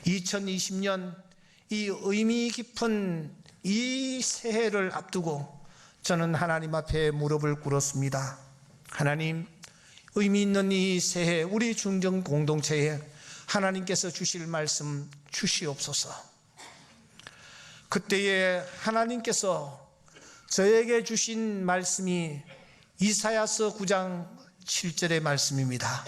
2020년 이 의미 깊은 이 새해를 앞두고 저는 하나님 앞에 무릎을 꿇었습니다. 하나님, 의미 있는 이 새해 우리 중정 공동체에 하나님께서 주실 말씀 주시옵소서. 그때에 하나님께서 저에게 주신 말씀이 이사야서 9장 7절의 말씀입니다.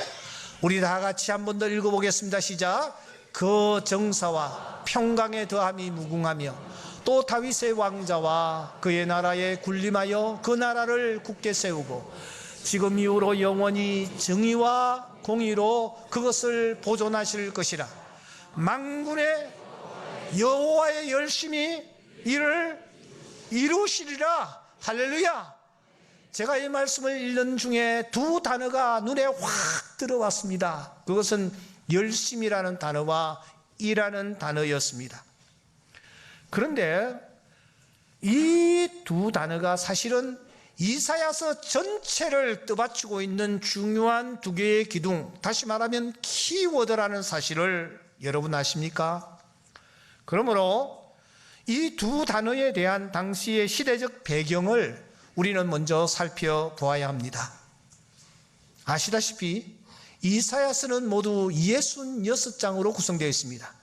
우리 다 같이 한 번 더 읽어보겠습니다. 시작. 그 정사와 평강의 더함이 무궁하며 또 다윗의 왕자와 그의 나라에 군림하여 그 나라를 굳게 세우고 지금 이후로 영원히 정의와 공의로 그것을 보존하실 것이라. 만군의 여호와의 열심히 이를 이루시리라. 할렐루야. 제가 이 말씀을 읽는 중에 두 단어가 눈에 확 들어왔습니다. 그것은 열심이라는 단어와 이라는 단어였습니다. 그런데 이 두 단어가 사실은 이사야서 전체를 떠받치고 있는 중요한 두 개의 기둥, 다시 말하면 키워드라는 사실을 여러분 아십니까? 그러므로 이 두 단어에 대한 당시의 시대적 배경을 우리는 먼저 살펴보아야 합니다. 아시다시피 이사야서는 모두 66장으로 구성되어 있습니다.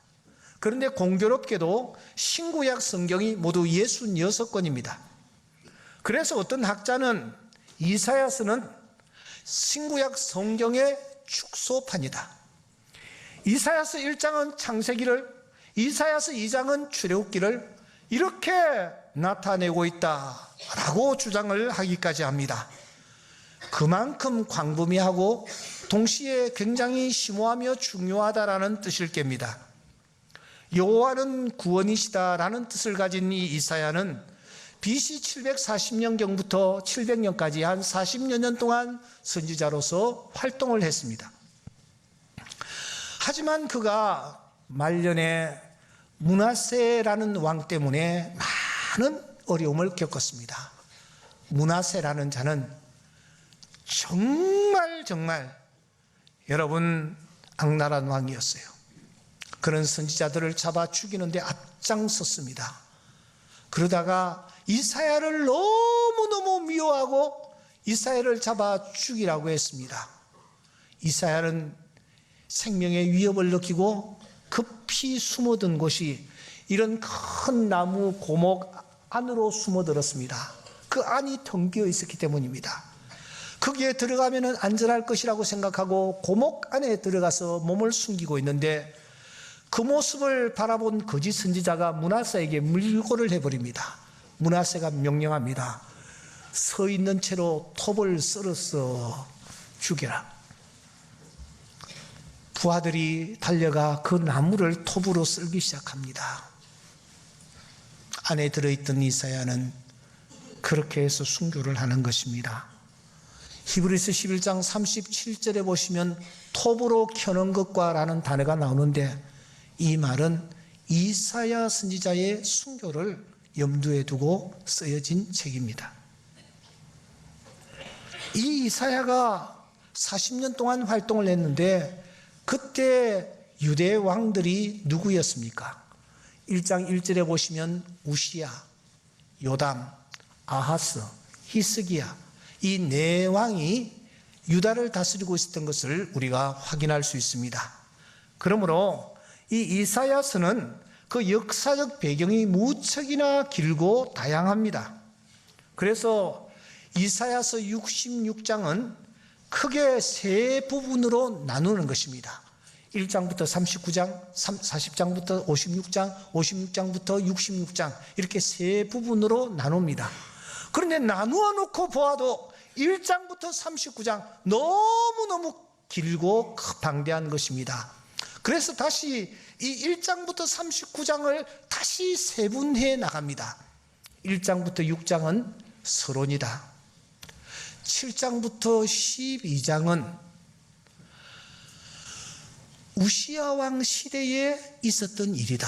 그런데 공교롭게도 신구약 성경이 모두 66권입니다. 그래서 어떤 학자는 이사야서는 신구약 성경의 축소판이다. 이사야서 1장은 창세기를, 이사야서 2장은 출애굽기를 이렇게 나타내고 있다라고 주장을 하기까지 합니다. 그만큼 광범위하고 동시에 굉장히 심오하며 중요하다라는 뜻일 겁니다. 여호와는 구원이시다라는 뜻을 가진 이 이사야는 BC 740년경부터 700년까지 한 40여 년 동안 선지자로서 활동을 했습니다. 하지만 그가 말년에 므낫세라는 왕 때문에 많은 어려움을 겪었습니다. 므낫세라는 자는 정말 여러분 악랄한 왕이었어요. 그런 선지자들을 잡아 죽이는데 앞장섰습니다. 그러다가 이사야를 너무너무 미워하고 이사야를 잡아 죽이라고 했습니다. 이사야는 생명의 위협을 느끼고 급히 숨어든 곳이 이런 큰 나무 고목 안으로 숨어들었습니다. 그 안이 텅 비어 있었기 때문입니다. 거기에 들어가면 안전할 것이라고 생각하고 고목 안에 들어가서 몸을 숨기고 있는데 그 모습을 바라본 거짓 선지자가 므낫세에게 물고를 해버립니다. 므낫세가 명령합니다. 서 있는 채로 톱을 썰어서 죽여라. 부하들이 달려가 그 나무를 톱으로 썰기 시작합니다. 안에 들어있던 이사야는 그렇게 해서 순교를 하는 것입니다. 히브리서 11장 37절에 보시면 톱으로 켜는 것과 라는 단어가 나오는데 이 말은 이사야 선지자의 순교를 염두에 두고 쓰여진 책입니다. 이 이사야가 40년 동안 활동을 했는데 그때 유대 왕들이 누구였습니까? 1장 1절에 보시면 우시야, 요담, 아하스, 히스기야 이 네 왕이 유다를 다스리고 있었던 것을 우리가 확인할 수 있습니다. 그러므로 이 이사야서는 그 역사적 배경이 무척이나 길고 다양합니다. 그래서 이사야서 66장은 크게 세 부분으로 나누는 것입니다. 1장부터 39장, 40장부터 56장, 56장부터 66장 이렇게 세 부분으로 나눕니다. 그런데 나누어 놓고 보아도 1장부터 39장 너무너무 길고 방대한 것입니다. 그래서 다시 이 1장부터 39장을 다시 세분해 나갑니다. 1장부터 6장은 서론이다. 7장부터 12장은 우시야 왕 시대에 있었던 일이다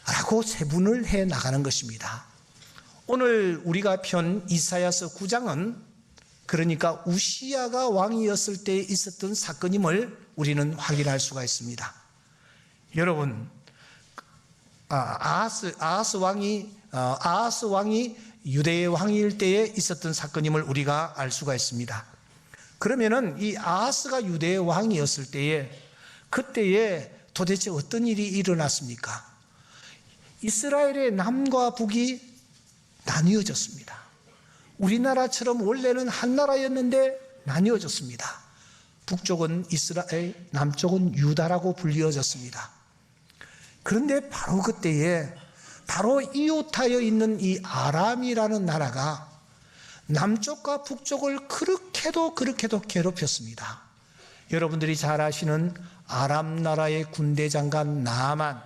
라고 세분을 해 나가는 것입니다. 오늘 우리가 편 이사야서 9장은 그러니까 우시야가 왕이었을 때 있었던 사건임을 우리는 확인할 수가 있습니다. 여러분, 아하스 왕이 유대의 왕일 때에 있었던 사건임을 우리가 알 수가 있습니다. 그러면은 이 아하스가 유대의 왕이었을 때에 그때에 도대체 어떤 일이 일어났습니까? 이스라엘의 남과 북이 나뉘어졌습니다. 우리나라처럼 원래는 한 나라였는데 나뉘어졌습니다. 북쪽은 이스라엘, 남쪽은 유다라고 불리어졌습니다. 그런데 바로 그때에 바로 이웃하여 있는 이 아람이라는 나라가 남쪽과 북쪽을 그렇게도 괴롭혔습니다. 여러분들이 잘 아시는 아람 나라의 군대 장관 나아만,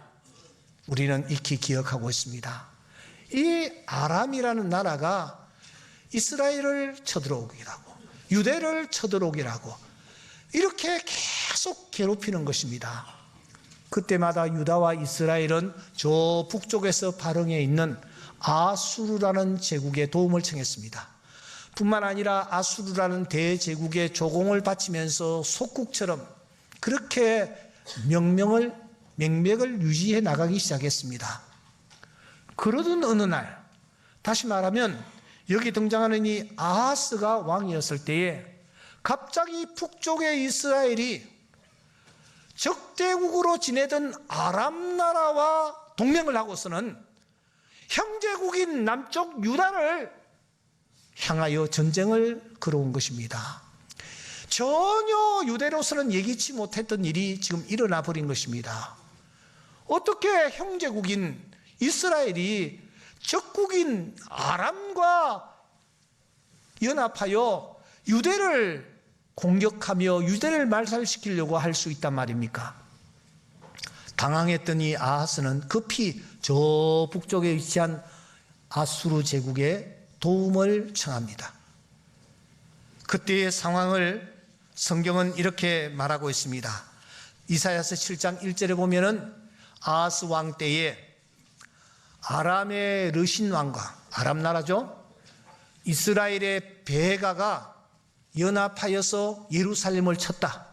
우리는 익히 기억하고 있습니다. 이 아람이라는 나라가 이스라엘을 쳐들어오기로 하고 유대를 쳐들어오기로 하고 이렇게 계속 괴롭히는 것입니다. 그때마다 유다와 이스라엘은 저 북쪽에서 발흥해 있는 아수르라는 제국의 도움을 청했습니다. 뿐만 아니라 아수르라는 대제국의 조공을 바치면서 속국처럼 그렇게 명맥을 유지해 나가기 시작했습니다. 그러던 어느 날, 다시 말하면 여기 등장하는 이 아하스가 왕이었을 때에 갑자기 북쪽의 이스라엘이 적대국으로 지내던 아람 나라와 동맹을 하고서는 형제국인 남쪽 유다를 향하여 전쟁을 걸어온 것입니다. 전혀 유대로서는 예기치 못했던 일이 지금 일어나 버린 것입니다. 어떻게 형제국인 이스라엘이 적국인 아람과 연합하여 유대를 공격하며 유대를 말살시키려고 할 수 있단 말입니까? 당황했던 이 아하스는 급히 저 북쪽에 위치한 아수르 제국의 도움을 청합니다. 그때의 상황을 성경은 이렇게 말하고 있습니다. 이사야서 7장 1절에 보면은 아하스 왕 때에 아람의 르신 왕과, 아람 나라죠, 이스라엘의 베가가 연합하여서 예루살렘을 쳤다.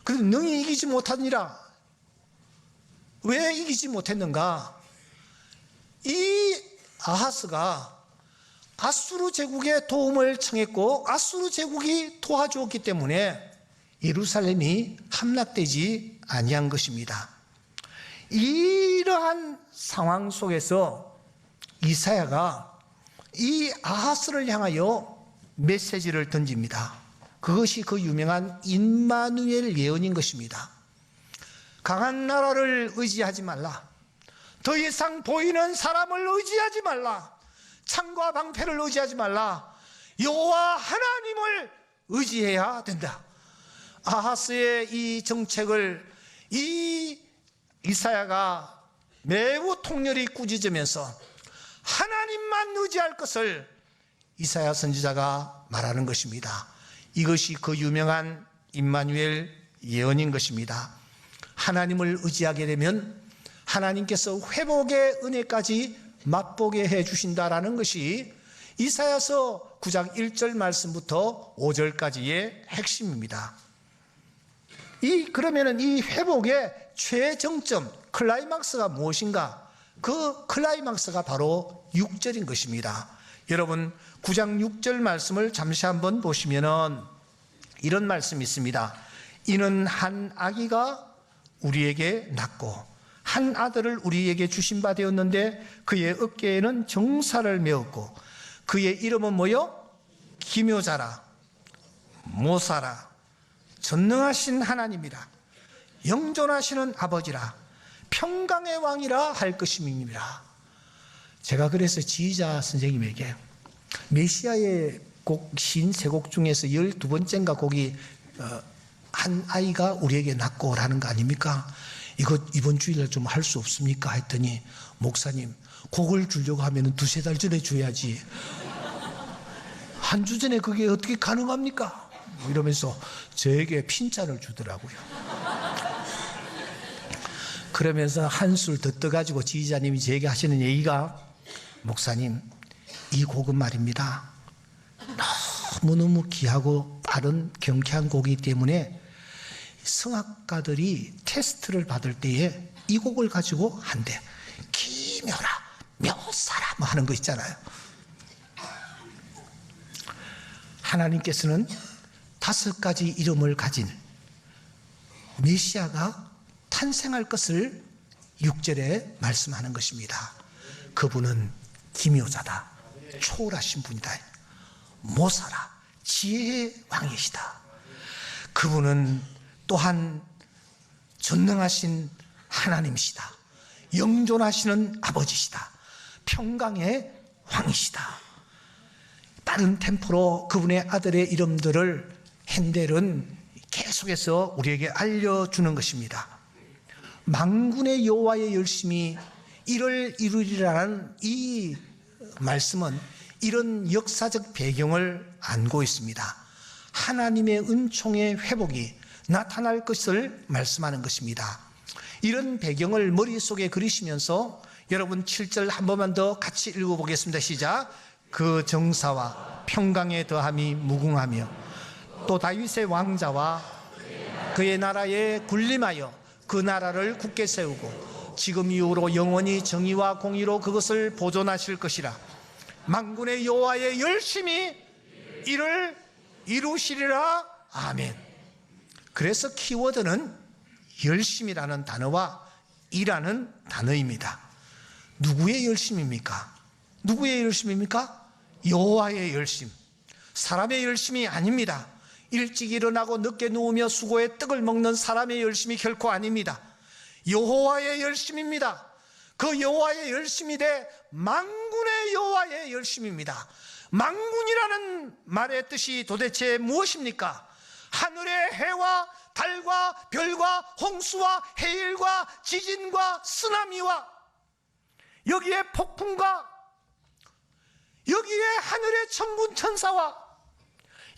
그런데 능히 이기지 못하니라. 왜 이기지 못했는가? 이 아하스가 아수르 제국의 도움을 청했고 아수르 제국이 도와주었기 때문에 예루살렘이 함락되지 아니한 것입니다. 이러한 상황 속에서 이사야가 이 아하스를 향하여 메시지를 던집니다. 그것이 그 유명한 임마누엘 예언인 것입니다. 강한 나라를 의지하지 말라. 더 이상 보이는 사람을 의지하지 말라. 창과 방패를 의지하지 말라. 여호와 하나님을 의지해야 된다. 아하스의 이 정책을 이 이사야가 매우 통렬히 꾸짖으면서 하나님만 의지할 것을 이사야 선지자가 말하는 것입니다. 이것이 그 유명한 임마누엘 예언인 것입니다. 하나님을 의지하게 되면 하나님께서 회복의 은혜까지 맛보게 해주신다라는 것이 이사야서 9장 1절 말씀부터 5절까지의 핵심입니다. 그러면은 이 회복의 최정점, 클라이막스가 무엇인가? 그 클라이막스가 바로 6절인 것입니다. 여러분, 9장 6절 말씀을 잠시 한번 보시면은 이런 말씀이 있습니다. 이는 한 아기가 우리에게 낳고 한 아들을 우리에게 주신 바 되었는데 그의 어깨에는 정사를 메었고 그의 이름은 뭐요? 기묘자라, 모사라, 전능하신 하나님이라, 영존하시는 아버지라, 평강의 왕이라 할 것임이니라. 제가 그래서 지휘자 선생님에게 메시아의 곡 신 세 곡 중에서 12번째인가 곡이 한 아이가 우리에게 낳고 라는 거 아닙니까? 이거 이번 주일날 좀 할 수 없습니까? 했더니 목사님, 곡을 주려고 하면 2-3달 전에 줘야지 한 주 전에 그게 어떻게 가능합니까? 이러면서 저에게 핀잔을 주더라고요. 그러면서 한술 더 떠가지고 지휘자님이 저에게 하시는 얘기가, 목사님, 이 곡은 말입니다, 너무너무 귀하고 빠른 경쾌한 곡이기 때문에 성악가들이 테스트를 받을 때에 이 곡을 가지고 한대. 기묘라 묘사라 뭐 하는 거 있잖아요. 하나님께서는 5가지 이름을 가진 메시아가 탄생할 것을 6절에 말씀하는 것입니다. 그분은 기묘자다, 초월하신 분이다, 모사라, 지혜의 왕이시다. 그분은 또한 전능하신 하나님이시다, 영존하시는 아버지시다, 평강의 왕이시다. 빠른 템포로 그분의 아들의 이름들을 핸델은 계속해서 우리에게 알려주는 것입니다. 만군의 여호와의 열심이 이를 이루리라는 이 말씀은 이런 역사적 배경을 안고 있습니다. 하나님의 은총의 회복이 나타날 것을 말씀하는 것입니다. 이런 배경을 머릿속에 그리시면서 여러분 7절 한 번만 더 같이 읽어보겠습니다. 시작. 그 정사와 평강의 더함이 무궁하며 또 다윗의 왕자와 그의 나라에 군림하여 그 나라를 굳게 세우고 지금 이후로 영원히 정의와 공의로 그것을 보존하실 것이라. 만군의 여호와의 열심히 이를 이루시리라. 아멘. 그래서 키워드는 열심이라는 단어와 이라는 단어입니다. 누구의 열심입니까? 누구의 열심입니까? 여호와의 열심. 사람의 열심이 아닙니다. 일찍 일어나고 늦게 누우며 수고의 떡을 먹는 사람의 열심이 결코 아닙니다. 여호와의 열심입니다. 그 여호와의 열심이 돼 만군의 여호와의 열심입니다. 만군이라는 말의 뜻이 도대체 무엇입니까? 하늘의 해와 달과 별과 홍수와 해일과 지진과 쓰나미와 여기에 폭풍과 여기에 하늘의 천군 천사와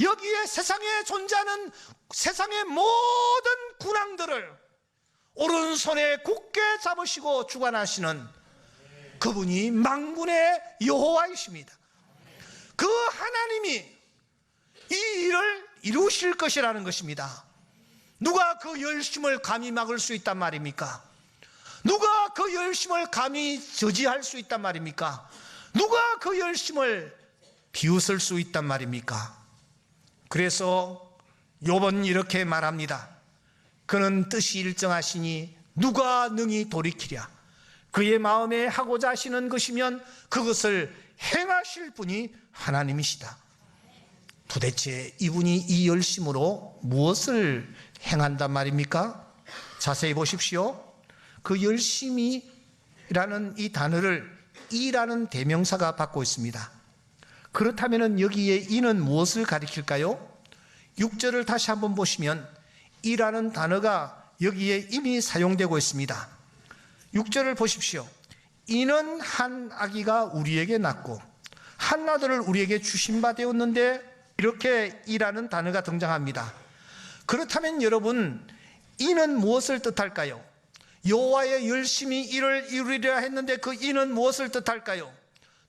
여기에 세상에 존재하는 세상의 모든 군왕들을 오른손에 굳게 잡으시고 주관하시는 그분이 만군의 여호와이십니다. 그 하나님이 이 일을 이루실 것이라는 것입니다. 누가 그 열심을 감히 막을 수 있단 말입니까? 누가 그 열심을 감히 저지할 수 있단 말입니까? 누가 그 열심을 비웃을 수 있단 말입니까? 그래서 욥은 이렇게 말합니다. 그는 뜻이 일정하시니 누가 능히 돌이키랴. 그의 마음에 하고자 하시는 것이면 그것을 행하실 분이 하나님이시다. 도대체 이분이 이 열심으로 무엇을 행한단 말입니까? 자세히 보십시오. 그 열심이라는 이 단어를 이라는 대명사가 받고 있습니다. 그렇다면 여기에 이는 무엇을 가리킬까요? 6절을 다시 한번 보시면 이라는 단어가 여기에 이미 사용되고 있습니다. 6절을 보십시오. 이는 한 아기가 우리에게 낳고 한 아들을 우리에게 주신 바 되었는데, 이렇게 이라는 단어가 등장합니다. 그렇다면 여러분, 이는 무엇을 뜻할까요? 여호와의 열심히 이를 이루리라 했는데 그 이는 무엇을 뜻할까요?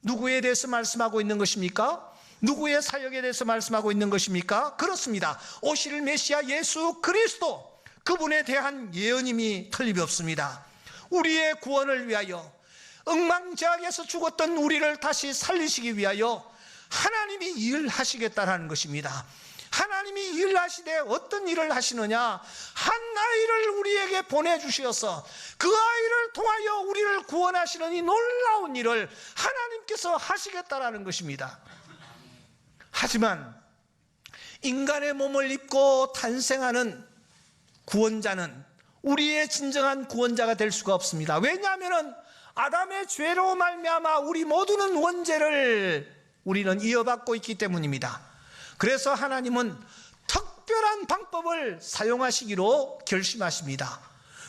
누구에 대해서 말씀하고 있는 것입니까? 누구의 사역에 대해서 말씀하고 있는 것입니까? 그렇습니다. 오실 메시아 예수 그리스도, 그분에 대한 예언임이 틀림이 없습니다. 우리의 구원을 위하여, 엉망자악에서 죽었던 우리를 다시 살리시기 위하여 하나님이 일하시겠다는 것입니다. 하나님이 일하시되 어떤 일을 하시느냐? 한 아이를 우리에게 보내주셔서 그 아이를 통하여 우리를 구원하시는 이 놀라운 일을 하나님께서 하시겠다라는 것입니다. 하지만 인간의 몸을 입고 탄생하는 구원자는 우리의 진정한 구원자가 될 수가 없습니다. 왜냐하면 아담의 죄로 말미암아 우리 모두는 원죄를 우리는 이어받고 있기 때문입니다. 그래서 하나님은 특별한 방법을 사용하시기로 결심하십니다.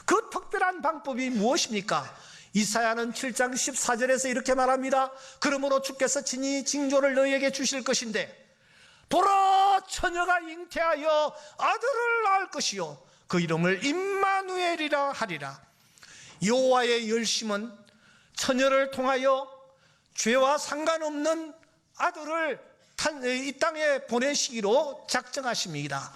그 특별한 방법이 무엇입니까? 이사야는 7장 14절에서 이렇게 말합니다. 그러므로 주께서 친히 징조를 너희에게 주실 것인데, 보라, 처녀가 잉태하여 아들을 낳을 것이요 그 이름을 임마누엘이라 하리라. 여호와의 열심은 처녀를 통하여 죄와 상관없는 아들을 이 땅에 보내시기로 작정하십니다.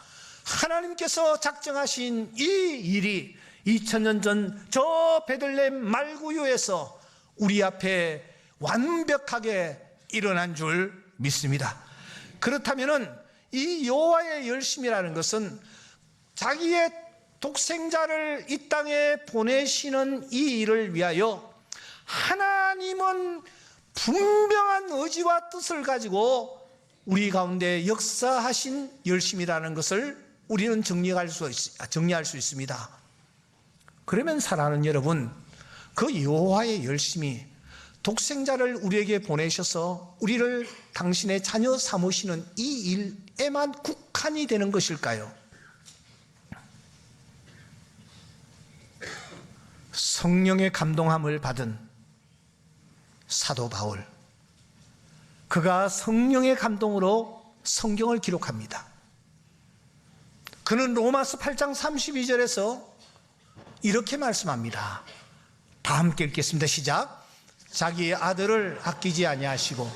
하나님께서 작정하신 이 일이 2000년 전 저 베들레헴 말구유에서 우리 앞에 완벽하게 일어난 줄 믿습니다. 그렇다면은 이 여호와의 열심이라는 것은 자기의 독생자를 이 땅에 보내시는 이 일을 위하여 하나님은 분명한 의지와 뜻을 가지고 우리 가운데 역사하신 열심이라는 것을 우리는 정리할 수 있습니다. 그러면 사랑하는 여러분, 그 여호와의 열심이 독생자를 우리에게 보내셔서 우리를 당신의 자녀 삼으시는 이 일에만 국한이 되는 것일까요? 성령의 감동함을 받은 사도 바울, 그가 성령의 감동으로 성경을 기록합니다. 그는 로마서 8장 32절에서 이렇게 말씀합니다. 다 함께 읽겠습니다. 시작. 자기의 아들을 아끼지 아니하시고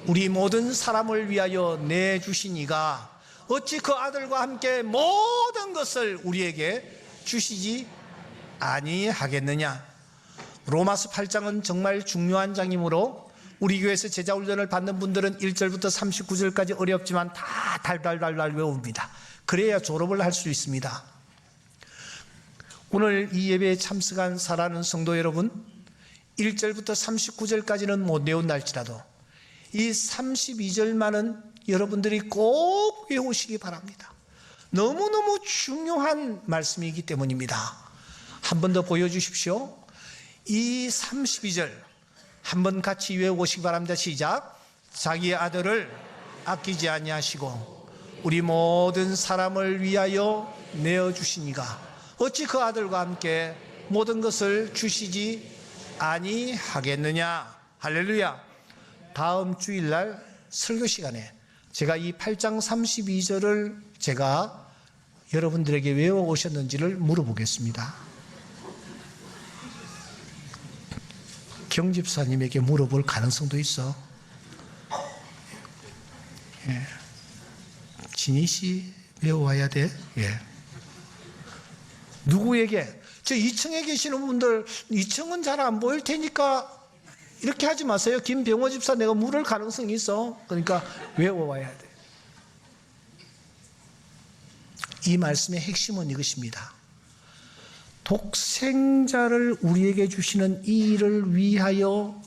우리 모든 사람을 위하여 내주신 이가 어찌 그 아들과 함께 모든 것을 우리에게 주시지 아니하겠느냐. 로마서 8장은 정말 중요한 장이므로 우리 교회에서 제자훈련을 받는 분들은 1절부터 39절까지 어렵지만 다 달달달달 외웁니다. 그래야 졸업을 할 수 있습니다. 오늘 이 예배에 참석한 사랑하는 성도 여러분, 1절부터 39절까지는 못 외운날지라도 이 32절만은 여러분들이 꼭 외우시기 바랍니다. 너무너무 중요한 말씀이기 때문입니다. 한 번 더 보여주십시오. 이 32절 한번 같이 외우시기 바랍니다. 시작. 자기의 아들을 아끼지 아니하시고 우리 모든 사람을 위하여 내어주신 이가 어찌 그 아들과 함께 모든 것을 주시지 아니하겠느냐. 할렐루야. 다음 주일날 설교 시간에 제가 이 8장 32절을 제가 여러분들에게 외워오셨는지를 물어보겠습니다. 경집사님에게 물어볼 가능성도 있어. 예. 진희 씨 외워와야 돼. 예. 누구에게? 저 2층에 계시는 분들 2층은 잘 안 보일 테니까 이렇게 하지 마세요. 김병호 집사 내가 물을 가능성이 있어. 그러니까 외워와야 돼. 이 말씀의 핵심은 이것입니다. 독생자를 우리에게 주시는 이 일을 위하여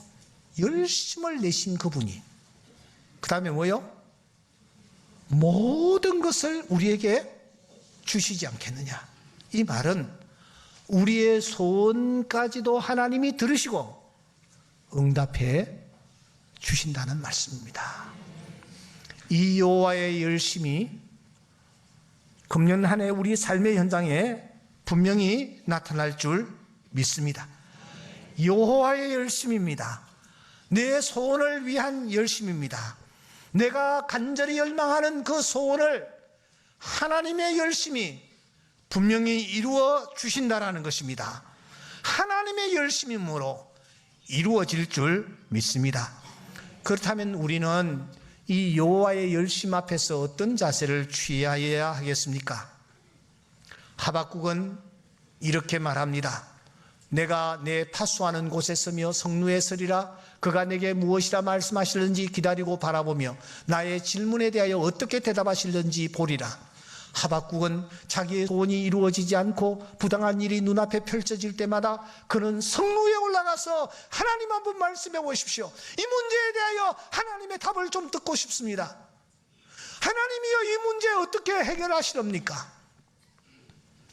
열심을 내신 그분이 그 다음에 뭐요? 모든 것을 우리에게 주시지 않겠느냐. 이 말은 우리의 소원까지도 하나님이 들으시고 응답해 주신다는 말씀입니다. 이 여호와의 열심이 금년 한 해 우리 삶의 현장에 분명히 나타날 줄 믿습니다. 여호와의 열심입니다. 내 소원을 위한 열심입니다. 내가 간절히 열망하는 그 소원을 하나님의 열심이 분명히 이루어 주신다라는 것입니다. 하나님의 열심이므로 이루어질 줄 믿습니다. 그렇다면 우리는 이 여호와의 열심 앞에서 어떤 자세를 취해야 하겠습니까? 하박국은 이렇게 말합니다. 내가 내 파수하는 곳에 서며 성루에 서리라. 그가 내게 무엇이라 말씀하실는지 기다리고 바라보며 나의 질문에 대하여 어떻게 대답하실는지 보리라. 하박국은 자기의 소원이 이루어지지 않고 부당한 일이 눈앞에 펼쳐질 때마다 그는 성루에 올라가서 하나님 한번 말씀해 보십시오. 이 문제에 대하여 하나님의 답을 좀 듣고 싶습니다. 하나님이여 이 문제 어떻게 해결하시렵니까?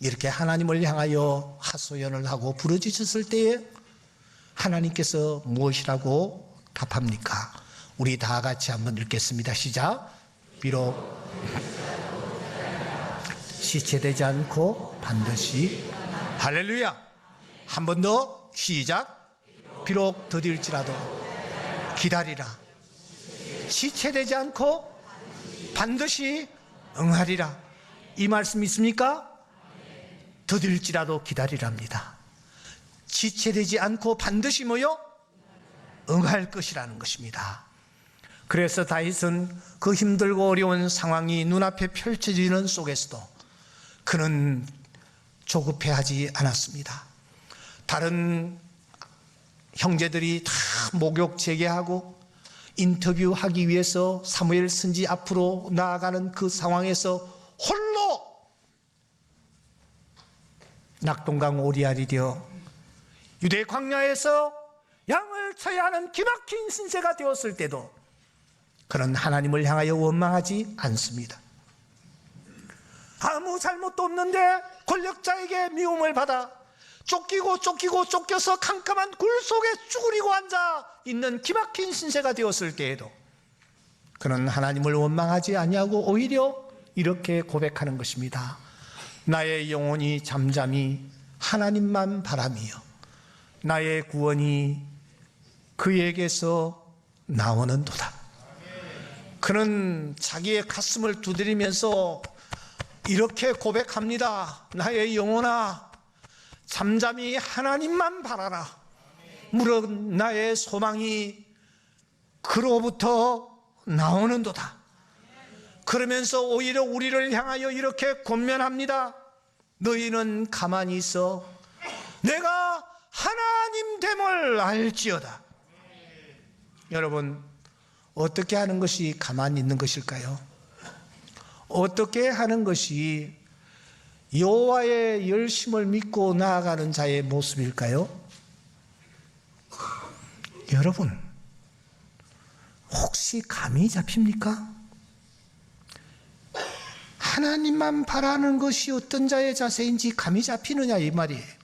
이렇게 하나님을 향하여 하소연을 하고 부르짖었을 때에 하나님께서 무엇이라고 답합니까? 우리 다 같이 한번 읽겠습니다. 시작. 비록 지체되지 않고 반드시. 할렐루야. 한 번 더 시작. 비록 더딜지라도 기다리라. 지체되지 않고 반드시 응하리라. 이 말씀 있습니까? 더딜지라도 기다리랍니다. 지체되지 않고 반드시 뭐요? 응할 것이라는 것입니다. 그래서 다윗은 그 힘들고 어려운 상황이 눈앞에 펼쳐지는 속에서도 그는 조급해하지 않았습니다. 다른 형제들이 다 목욕 재개하고 인터뷰하기 위해서 사무엘 선지 앞으로 나아가는 그 상황에서 홀로 낙동강 오리알이 되어 유대 광야에서 양을 쳐야 하는 기막힌 신세가 되었을 때도 그는 하나님을 향하여 원망하지 않습니다. 아무 잘못도 없는데 권력자에게 미움을 받아 쫓겨서 캄캄한 굴 속에 쭈그리고 앉아 있는 기막힌 신세가 되었을 때에도 그는 하나님을 원망하지 아니하고 오히려 이렇게 고백하는 것입니다. 나의 영혼이 잠잠히 하나님만 바라며 나의 구원이 그에게서 나오는도다. 그는 자기의 가슴을 두드리면서 이렇게 고백합니다. 나의 영혼아, 잠잠히 하나님만 바라라. 무릇 나의 소망이 그로부터 나오는도다. 그러면서 오히려 우리를 향하여 이렇게 권면합니다. 너희는 가만히 있어 내가 하나님 됨을 알지어다. 여러분, 어떻게 하는 것이 가만히 있는 것일까요? 어떻게 하는 것이 여호와의 열심을 믿고 나아가는 자의 모습일까요? 여러분, 혹시 감이 잡힙니까? 하나님만 바라는 것이 어떤 자의 자세인지 감이 잡히느냐 이 말이에요.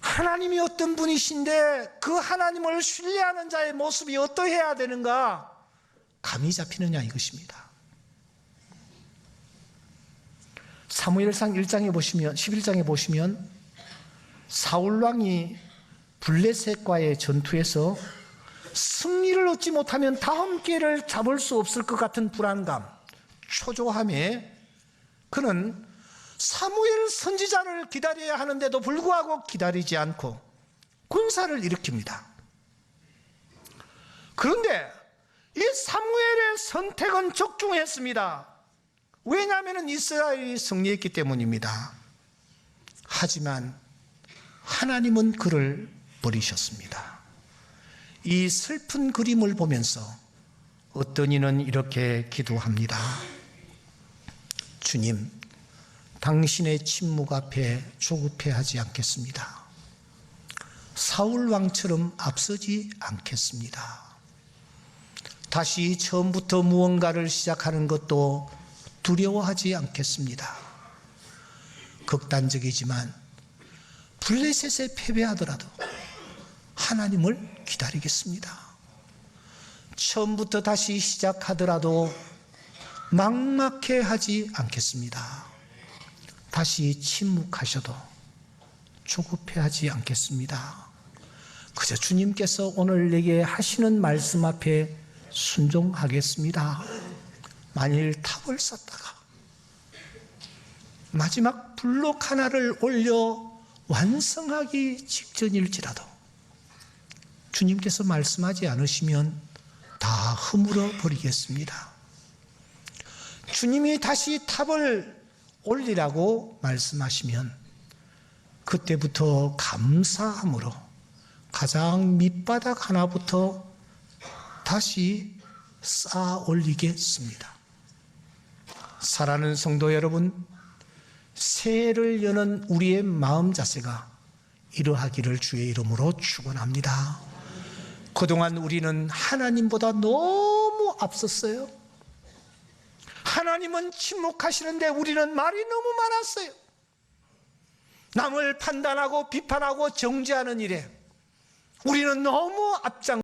하나님이 어떤 분이신데 그 하나님을 신뢰하는 자의 모습이 어떠해야 되는가 감이 잡히느냐 이것입니다. 사무엘상 1장에 보시면 11장에 보시면 사울왕이 블레셋과의 전투에서 승리를 얻지 못하면 다음 기회를 잡을 수 없을 것 같은 불안감, 초조함에 그는 사무엘 선지자를 기다려야 하는데도 불구하고 기다리지 않고 군사를 일으킵니다. 그런데 이 사무엘의 선택은 적중했습니다. 왜냐하면 이스라엘이 승리했기 때문입니다. 하지만 하나님은 그를 버리셨습니다. 이 슬픈 그림을 보면서 어떤 이는 이렇게 기도합니다. 주님, 당신의 침묵 앞에 조급해하지 않겠습니다. 사울 왕처럼 앞서지 않겠습니다. 다시 처음부터 무언가를 시작하는 것도 두려워하지 않겠습니다. 극단적이지만 블레셋에 패배하더라도 하나님을 기다리겠습니다. 처음부터 다시 시작하더라도 막막해하지 않겠습니다. 다시 침묵하셔도 조급해하지 않겠습니다. 그저 주님께서 오늘 내게 하시는 말씀 앞에 순종하겠습니다. 만일 탑을 쌓다가 마지막 블록 하나를 올려 완성하기 직전일지라도 주님께서 말씀하지 않으시면 다 허물어 버리겠습니다. 주님이 다시 탑을 올리라고 말씀하시면 그때부터 감사함으로 가장 밑바닥 하나부터 다시 쌓아 올리겠습니다. 사랑하는 성도 여러분, 새해를 여는 우리의 마음 자세가 이러하기를 주의 이름으로 축원합니다. 그동안 우리는 하나님보다 너무 앞섰어요. 하나님은 침묵하시는데 우리는 말이 너무 많았어요. 남을 판단하고 비판하고 정죄하는 일에 우리는 너무 앞장